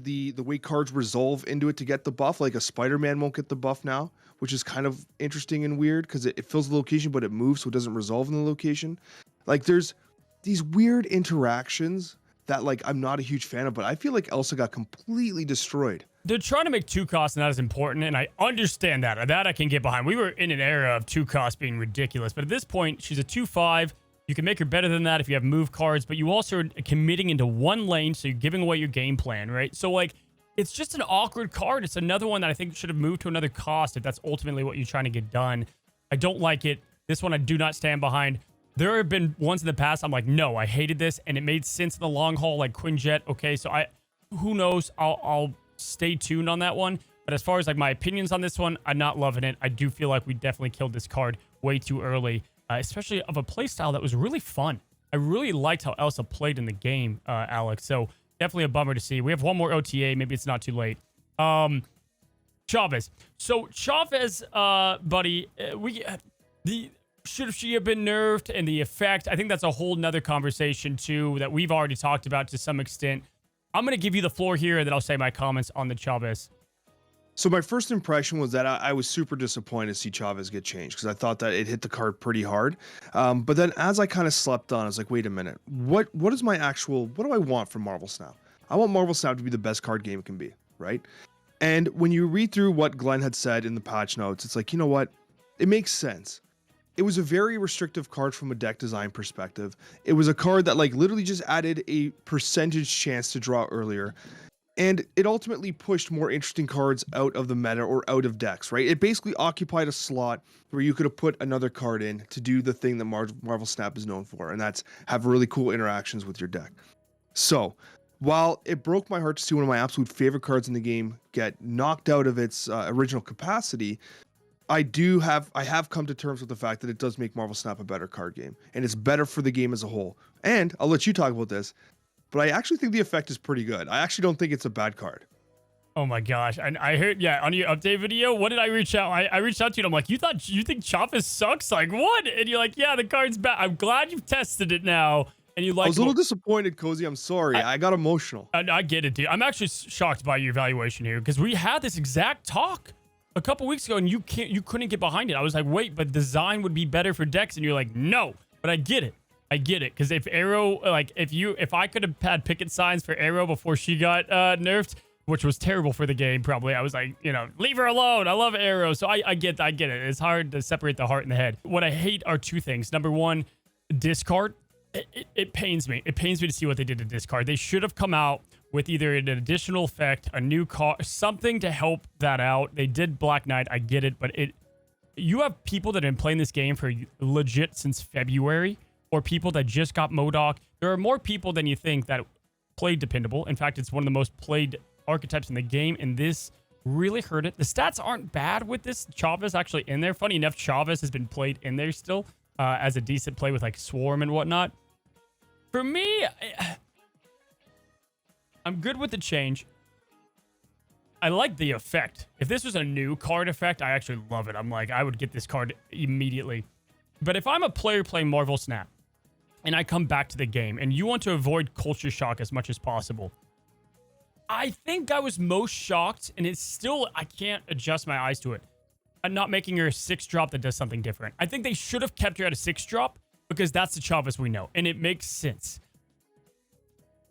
cards resolve into it to get the buff, like a Spider-Man won't get the buff now, which is kind of interesting and weird because it fills the location, but it moves, so it doesn't resolve in the location. Like there's these weird interactions that like I'm not a huge fan of, but I feel like Elsa got completely destroyed. They're trying to make 2 costs not as important, and I understand that. That I can get behind. We were in an era of 2 costs being ridiculous, but at this point, she's a 2/5. You can make her better than that if you have move cards, but you also are committing into one lane, so you're giving away your game plan, right? So, like, it's just an awkward card. It's another one that I think should have moved to another cost if that's ultimately what you're trying to get done. I don't like it. This one I do not stand behind. There have been ones in the past I'm like, no, I hated this, and it made sense in the long haul, like Quinjet. Okay, so who knows? I'll stay tuned on that one. But as far as, like, my opinions on this one, I'm not loving it. I do feel like we definitely killed this card way too early. Especially of a playstyle that was really fun. I really liked how Elsa played in the game, Alex. So definitely a bummer to see. We have one more OTA. Maybe it's not too late. Chavez. So Chavez, buddy, should she have been nerfed and the effect? I think that's a whole nother conversation too that we've already talked about to some extent. I'm going to give you the floor here and then I'll say my comments on the Chavez. So my first impression was that I was super disappointed to see Chavez get changed because I thought that it hit the card pretty hard. But then as I kind of slept on, I was like, wait a minute, what is my actual, what do I want from Marvel Snap? I want Marvel Snap to be the best card game it can be, right? And when you read through what Glenn had said in the patch notes, it's like, you know what? It makes sense. It was a very restrictive card from a deck design perspective. It was a card that like literally just added a percentage chance to draw earlier. And it ultimately pushed more interesting cards out of the meta or out of decks, right? It basically occupied a slot where you could have put another card in to do the thing that Marvel Snap is known for, and that's have really cool interactions with your deck. So, while it broke my heart to see one of my absolute favorite cards in the game get knocked out of its original capacity, I have come to terms with the fact that it does make Marvel Snap a better card game, and it's better for the game as a whole. And I'll let you talk about this, but I actually think the effect is pretty good. I actually don't think it's a bad card. Oh my gosh. And I heard, yeah, on your update video, what did I reach out? I reached out to you and I'm like, you think Chavez sucks? Like, what? And you're like, yeah, the card's bad. I'm glad you've tested it now. And you like, I was a little disappointed, Cozy. I'm sorry. I got emotional. I get it, dude. I'm actually shocked by your evaluation here because we had this exact talk a couple weeks ago and you couldn't get behind it. I was like, wait, but design would be better for decks. And you're like, no, but I get it. I get it. Because if Arrow, like if I could have had picket signs for Arrow before she got nerfed, which was terrible for the game, probably, I was like, you know, leave her alone. I love Arrow. So I get it. It's hard to separate the heart and the head. What I hate are two things. Number one, discard. It pains me. It pains me to see what they did to discard. They should have come out with either an additional effect, a new card, something to help that out. They did Black Knight. I get it. But you have people that have been playing this game for legit since February, or people that just got MODOK. There are more people than you think that played Dependable. In fact, it's one of the most played archetypes in the game, and this really hurt it. The stats aren't bad with this Chavez actually in there. Funny enough, Chavez has been played in there still as a decent play with like Swarm and whatnot. For me, I'm good with the change. I like the effect. If this was a new card effect, I actually love it. I'm like, I would get this card immediately. But if I'm a player playing Marvel Snap, and I come back to the game, and you want to avoid culture shock as much as possible, I think I was most shocked, and it's still, I can't adjust my eyes to it. I'm not making her a 6-drop that does something different. I think they should have kept her at a 6-drop, because that's the Chavez we know, and it makes sense.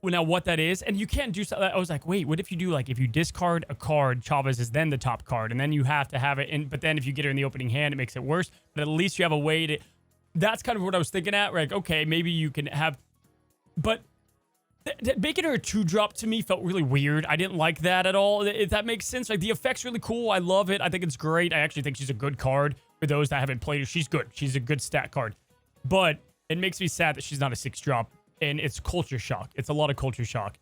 Well, now what that is, and you can't do something. I was like, wait, what if you do, like, if you discard a card, Chavez is then the top card, and then you have to have it in, but then if you get her in the opening hand, it makes it worse, but at least you have a way to... That's kind of what I was thinking at. Like, okay, maybe you can have... But making her a 2-drop to me felt really weird. I didn't like that at all. If that makes sense. Like, the effect's really cool. I love it. I think it's great. I actually think she's a good card. For those that haven't played her, she's good. She's a good stat card. But it makes me sad that she's not a 6-drop. And it's culture shock. It's a lot of culture shock.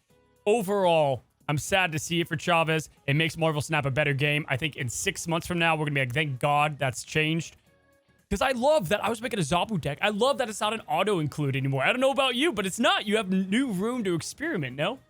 Overall, I'm sad to see it for Chavez. It makes Marvel Snap a better game. I think in 6 months from now, we're going to be like, thank God that's changed. Because I love that I was making a Zabu deck. I love that it's not an auto-include anymore. I don't know about you, but it's not. You have new room to experiment, no?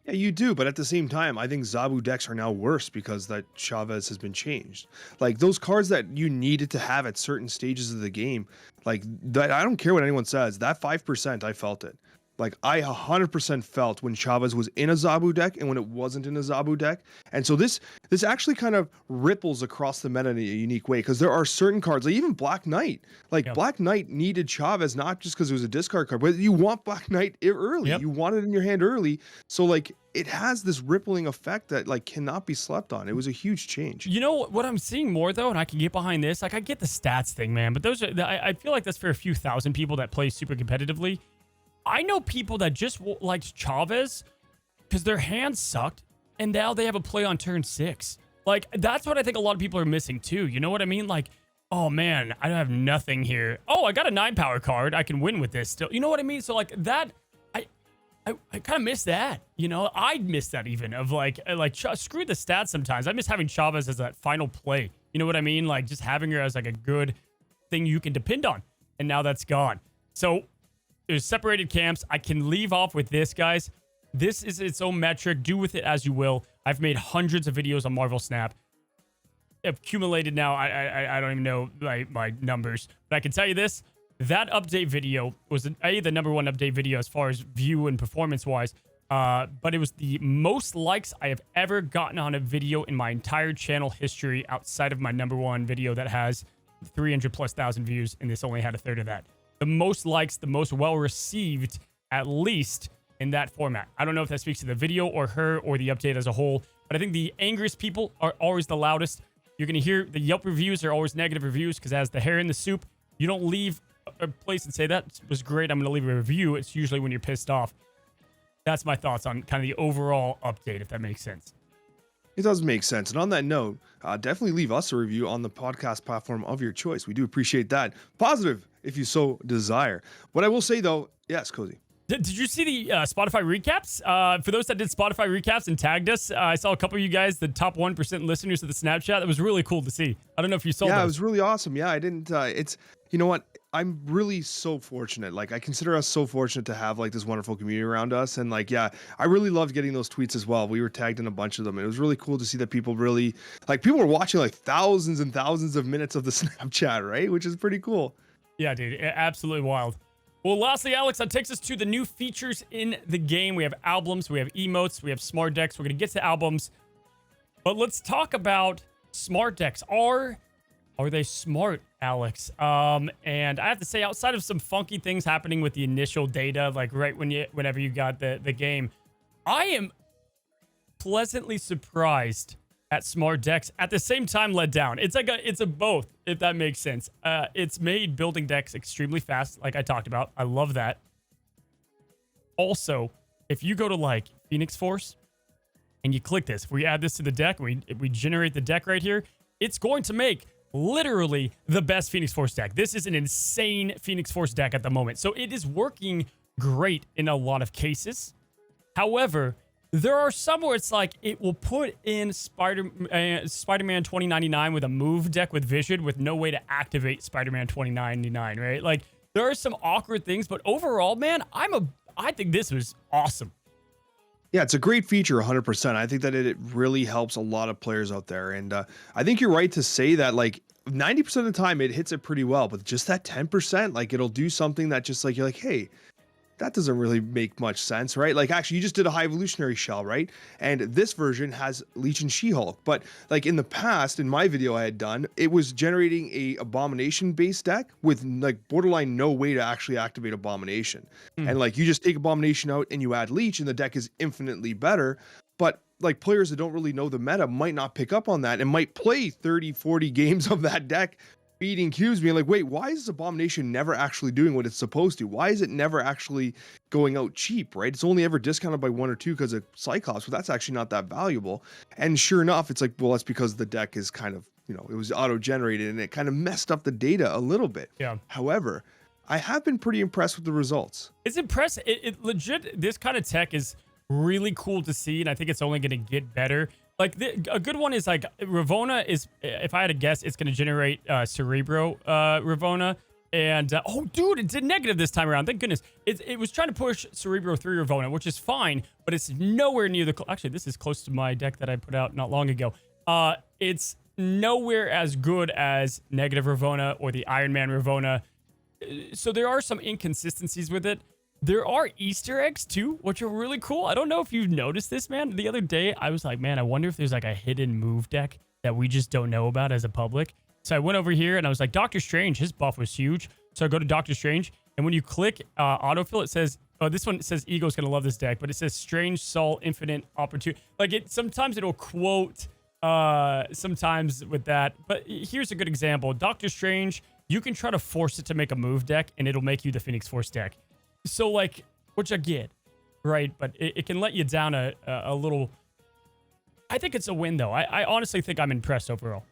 Yeah, you do, but at the same time, I think Zabu decks are now worse because that Chavez has been changed. Like, those cards that you needed to have at certain stages of the game, like, that, I don't care what anyone says, that 5%, I felt it. Like, I 100% felt when Chavez was in a Zabu deck and when it wasn't in a Zabu deck. And so this actually kind of ripples across the meta in a unique way, because there are certain cards, like even Black Knight. Like, yep. Black Knight needed Chavez not just because it was a discard card, but you want Black Knight early. Yep. You want it in your hand early. So, like, it has this rippling effect that, like, cannot be slept on. It was a huge change. You know what I'm seeing more, though, and I can get behind this? Like, I get the stats thing, man, but those are, I feel like that's for a few thousand people that play super competitively. I know people that just liked Chavez because their hands sucked, and now they have a play on turn 6. Like, that's what I think a lot of people are missing, too. You know what I mean? Like, oh, man, I don't have nothing here. Oh, I got a 9-power card. I can win with this still. You know what I mean? So, like, that... I kind of miss that, you know? I'd miss that even, of, like screw the stats sometimes. I miss having Chavez as that final play. You know what I mean? Like, just having her as, like, a good thing you can depend on. And now that's gone. So... There's separated camps. I can leave off with this, guys. This is its own metric. Do with it as you will. I've made hundreds of videos on Marvel Snap. Accumulated now, I don't even know my numbers. But I can tell you this. That update video was the number one update video as far as view and performance-wise. But it was the most likes I have ever gotten on a video in my entire channel history outside of my #1 video that has 300,000+ views, and this only had a third of that. The most likes, the most well-received, at least in that format. I don't know if that speaks to the video or her or the update as a whole, but I think the angriest people are always the loudest. You're going to hear the Yelp reviews are always negative reviews because as the hair in the soup, you don't leave a place and say, that was great, I'm going to leave a review. It's usually when you're pissed off. That's my thoughts on kind of the overall update, if that makes sense. It does make sense. And on that note, definitely leave us a review on the podcast platform of your choice. We do appreciate that. Positive, if you so desire. What I will say, though, yes, Cozy. Did you see the Spotify recaps? For those that did Spotify recaps and tagged us, I saw a couple of you guys, the top 1% listeners of the Snapchat. That was really cool to see. I don't know if you saw that. Yeah, it was really awesome. Yeah, I didn't. It's, you know what? I'm really so fortunate. Like, I consider us so fortunate to have like this wonderful community around us. And like, yeah, I really loved getting those tweets as well. We were tagged in a bunch of them. And it was really cool to see that people really, like, people were watching like thousands and thousands of minutes of the Snapchat, right? Which is pretty cool. Yeah, dude, absolutely wild. Well, lastly, Alex, that takes us to the new features in the game. We have albums, we have emotes, we have smart decks. We're going to get to albums. But let's talk about smart decks. Are they smart, Alex? And I have to say, outside of some funky things happening with the initial data, like right whenever you got the game, I am pleasantly surprised at smart decks, at the same time let down. It's a both, if that makes sense. It's made building decks extremely fast, like I talked about. I love that. Also, if you go to like Phoenix Force and you click this, if we add this to the deck, we generate the deck right here, it's going to make literally the best Phoenix Force deck. This is an insane Phoenix Force deck at the moment. So it is working great in a lot of cases. However, there are some where it's like it will put in Spider-Man 2099 with a move deck with Vision with no way to activate Spider-Man 2099, right? Like there are some awkward things, but overall, man, I think this was awesome. Yeah, it's a great feature, 100%. I think that it really helps a lot of players out there. And I think you're right to say that like 90% of the time it hits it pretty well, but just that 10%, like it'll do something that just like, you're like, hey, that doesn't really make much sense, right? Like actually you just did a high evolutionary shell, right? And this version has Leech and She-Hulk, but like in the past, in my video I had done, it was generating a Abomination based deck with like borderline no way to actually activate Abomination. And like you just take Abomination out and you add Leech and the deck is infinitely better. But like players that don't really know the meta might not pick up on that and might play 30, 40 games of that deck beating cubes, being like, wait, why is this Abomination never actually doing what it's supposed to? Why is it never actually going out cheap, right? It's only ever discounted by 1 or 2 because of Cyclops, but that's actually not that valuable. And sure enough, it's like, well, that's because the deck is kind of, you know, it was auto-generated and it kind of messed up the data a little bit. Yeah. However, I have been pretty impressed with the results. It's impressive. It legit, this kind of tech is really cool to see, and I think it's only going to get better. Like a good one is like Ravonna is, if I had to guess, it's going to generate Cerebro Ravonna. And oh, dude, it did negative this time around. Thank goodness. It was trying to push Cerebro 3 Ravonna, which is fine, but it's nowhere near the. Actually, this is close to my deck that I put out not long ago. It's nowhere as good as negative Ravonna or the Iron Man Ravonna. So there are some inconsistencies with it. There are Easter eggs too, which are really cool. I don't know if you've noticed this, man. The other day, I was like, man, I wonder if there's like a hidden move deck that we just don't know about as a public. So I went over here and I was like, Doctor Strange, his buff was huge. So I go to Doctor Strange, and when you click autofill, it says, oh, this one says Ego's gonna love this deck, but it says Strange Soul Infinite Opportunity. Like sometimes it'll quote sometimes with that. But here's a good example. Doctor Strange, you can try to force it to make a move deck and it'll make you the Phoenix Force deck. So like, which I get, right? But it can let you down a little. I think it's a win though. I honestly think I'm impressed overall.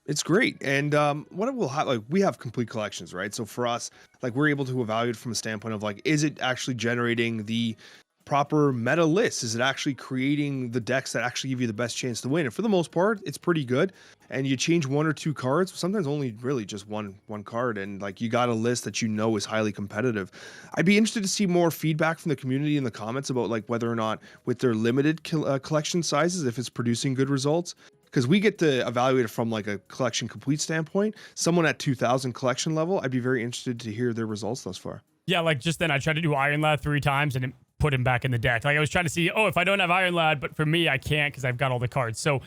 It's great. And what it will have, like, we have complete collections, right? So for us, like, we're able to evaluate from a standpoint of like, is it actually generating the proper meta list? Is it actually creating the decks that actually give you the best chance to win? And for the most part, it's pretty good. And you change 1 or 2 cards, sometimes only really just one card, and like you got a list that you know is highly competitive. I'd be interested to see more feedback from the community in the comments about like whether or not with their limited collection sizes, if it's producing good results. Because we get to evaluate it from like a collection complete standpoint. Someone at 2,000 collection level, I'd be very interested to hear their results thus far. Yeah, like just then I tried to do Iron Lad 3 times and it put him back in the deck. Like I was trying to see, oh, if I don't have Iron Lad, but for me, I can't because I've got all the cards. So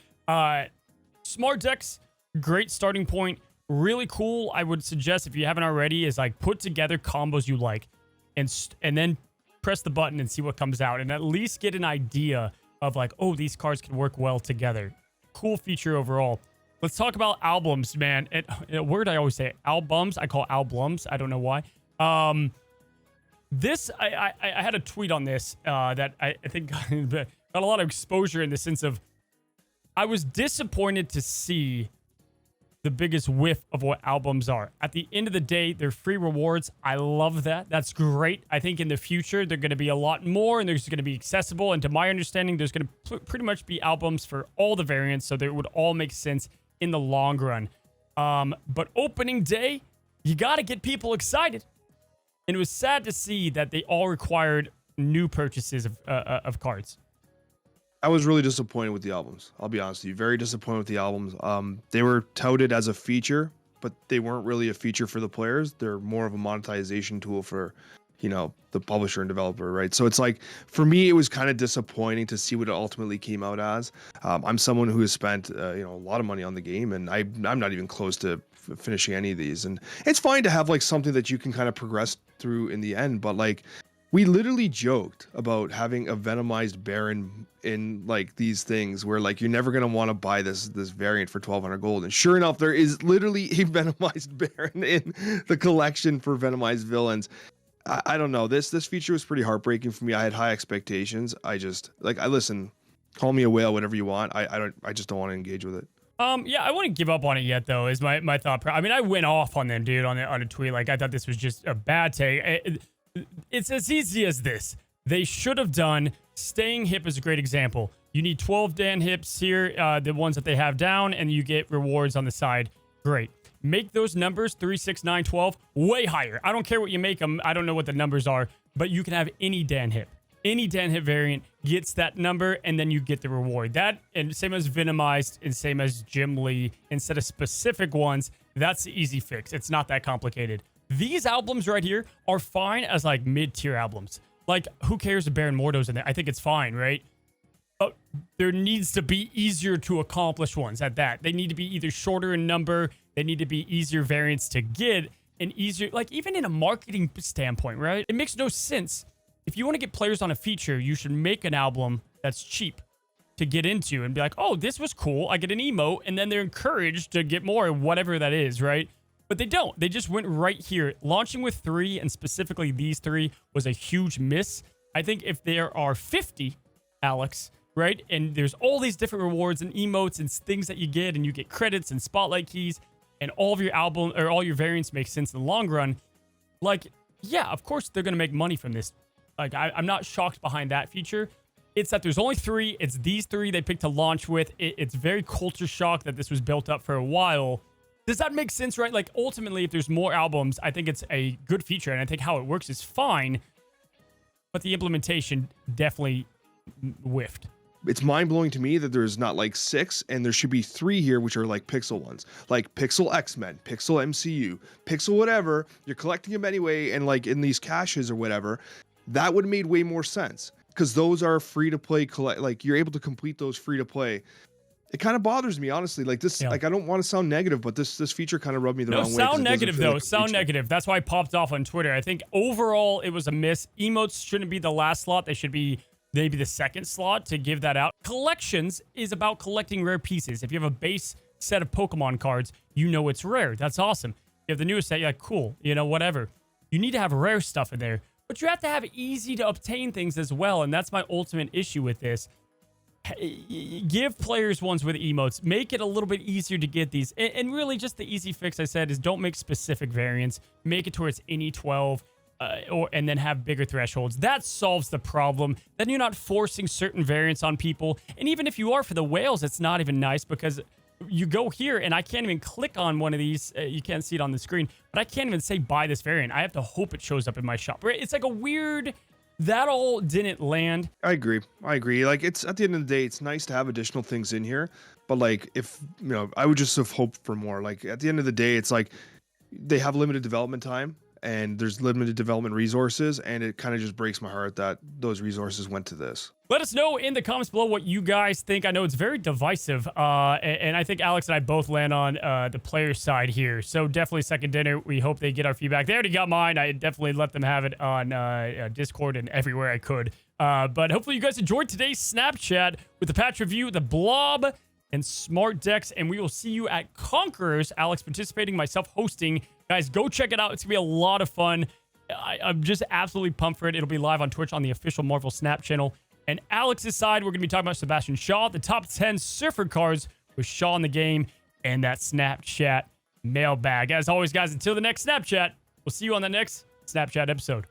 smart decks, great starting point. Really cool. I would suggest, if you haven't already, is like put together combos you like and then press the button and see what comes out, and at least get an idea of like, oh, these cards can work well together. Cool feature overall. Let's talk about albums, man. A word I always say, albums. I call albums. I don't know why. This, I had a tweet on this that I think got a lot of exposure in the sense of I was disappointed to see the biggest whiff of what albums are. At the end of the day, they're free rewards. I love that. That's great. I think in the future, they're going to be a lot more and there's going to be accessible. And to my understanding, there's going to pretty much be albums for all the variants. So they would all make sense in the long run. But opening day, you got to get people excited. And it was sad to see that they all required new purchases of cards. I was really disappointed with the albums. I'll be honest with you. Very disappointed with the albums. They were touted as a feature, but they weren't really a feature for the players. They're more of a monetization tool for, you know, the publisher and developer, right? So it's like, for me, it was kind of disappointing to see what it ultimately came out as. I'm someone who has spent, you know, a lot of money on the game, and I'm not even close to finishing any of these. And it's fine to have like something that you can kind of progress through in the end, but like, we literally joked about having a Venomized Baron in like these things where like you're never gonna want to buy this variant for 1,200 gold, and sure enough, there is literally a Venomized Baron in the collection for Venomized villains. I don't know. This feature was pretty heartbreaking for me. I had high expectations. I listen. Call me a whale, whatever you want. I just don't want to engage with it. Yeah, I wouldn't give up on it yet, though, is my thought. I mean, I went off on them, dude, on a tweet. Like, I thought this was just a bad take. It's as easy as this. They should have done, staying hip is a great example. You need 12 Dan hips here, the ones that they have down, and you get rewards on the side. Great. Make those numbers 3, 6, 9, 12 way higher. I don't care what you make them. I don't know what the numbers are, but you can have any Dan hip. Any Dan hip variant gets that number, and then you get the reward. That, and same as Venomized, and same as Jim Lee, instead of specific ones, that's the easy fix. It's not that complicated. These albums right here are fine as like mid-tier albums. Like, who cares if Baron Mordo's in there? I think it's fine, right? But there needs to be easier to accomplish ones at that. They need to be either shorter in number, they need to be easier variants to get, and easier, like even in a marketing standpoint, right? It makes no sense. If you want to get players on a feature, you should make an album that's cheap to get into and be like, oh, this was cool. I get an emote, and then they're encouraged to get more, whatever that is, right? But they don't. They just went right here. Launching with 3, and specifically these 3, was a huge miss. I think if there are 50, Alex, right, and there's all these different rewards and emotes and things that you get, and you get credits and spotlight keys, and all of your album or all your variants make sense in the long run, like, yeah, of course they're going to make money from this. Like, I'm not shocked behind that feature. It's that there's only 3. It's these 3 they picked to launch with. It's very culture shock that this was built up for a while. Does that make sense, right? Like, ultimately, if there's more albums, I think it's a good feature, and I think how it works is fine, but the implementation definitely whiffed. It's mind-blowing to me that there's not like 6, and there should be 3 here, which are like pixel ones. Like Pixel X-Men, Pixel MCU, Pixel whatever. You're collecting them anyway, and like in these caches or whatever. That would have made way more sense, because those are free-to-play, like you're able to complete those free-to-play. It kind of bothers me, honestly. Like this, like I don't want to sound negative, but this feature kind of rubbed me the wrong way. Sound negative though. Sound negative. That's why I popped off on Twitter. I think overall it was a miss. Emotes shouldn't be the last slot. They should be maybe the second slot to give that out. Collections is about collecting rare pieces. If you have a base set of Pokemon cards, you know it's rare. That's awesome. If you have the newest set, you're like, cool, you know, whatever. You need to have rare stuff in there, but you have to have easy to obtain things as well. And that's my ultimate issue with this. Give players ones with emotes. Make it a little bit easier to get these. And really just the easy fix I said is don't make specific variants. Make it towards any 12 and then have bigger thresholds. That solves the problem. Then you're not forcing certain variants on people. And even if you are for the whales, it's not even nice because you go here and I can't even click on one of these. You can't see it on the screen, but I can't even say buy this variant. I have to hope it shows up in my shop. It's like a weird... That all didn't land. I agree. Like, it's at the end of the day, it's nice to have additional things in here, but like, if you know, I would just have hoped for more. Like, at the end of the day, it's like they have limited development time, and there's limited development resources, and it kind of just breaks my heart that those resources went to this. Let us know in the comments below what you guys think. I know it's very divisive, and I think Alex and I both land on the player side here. So definitely second dinner. We hope they get our feedback. They already got mine. I definitely let them have it on Discord and everywhere I could. But hopefully you guys enjoyed today's Snapchat with the patch review, the Blob, and Smart Decks. And we will see you at Conquerors. Alex participating, myself hosting. Guys, go check it out. It's going to be a lot of fun. I'm just absolutely pumped for it. It'll be live on Twitch on the official Marvel Snap channel. And Alex's side, we're going to be talking about Sebastian Shaw, the top 10 surfer cards with Shaw in the game, and that Snapchat mailbag. As always, guys, until the next Snapchat, we'll see you on the next Snapchat episode.